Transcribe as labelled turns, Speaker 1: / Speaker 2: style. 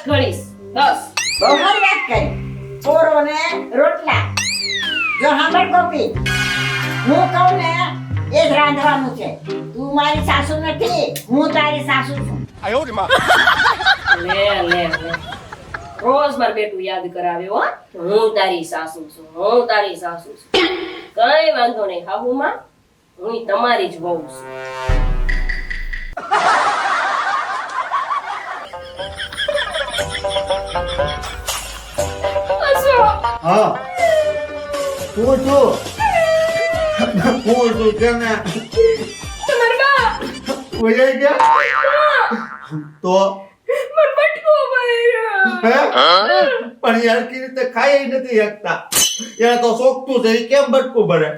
Speaker 1: ગણીશ 10.
Speaker 2: બહુ સારી વાત કરી. પોરો ને રોટલા. જો સાંભળ ગોપી, હું કહું ને એ જ રાંધવાનું છે. તું મારી સાસુ નથી, હું તારી સાસુ છું.
Speaker 1: લે રોજ માર બેટું યાદ કરાવે હો, હું તારી સાસુ છું, હું તારી સાસુ છું. કઈ વાંધો નહીં હાહુમાં, હું તમારી જ વહુ છું.
Speaker 3: હા હું છું કેમ ને
Speaker 1: તમારા
Speaker 3: ઉજાઈ ગયા તો હે? પણ યાર કે રીતે ખાઈ નથી શકતા યાર તો શોખતું છે ઈ કેમ બટકું ભરે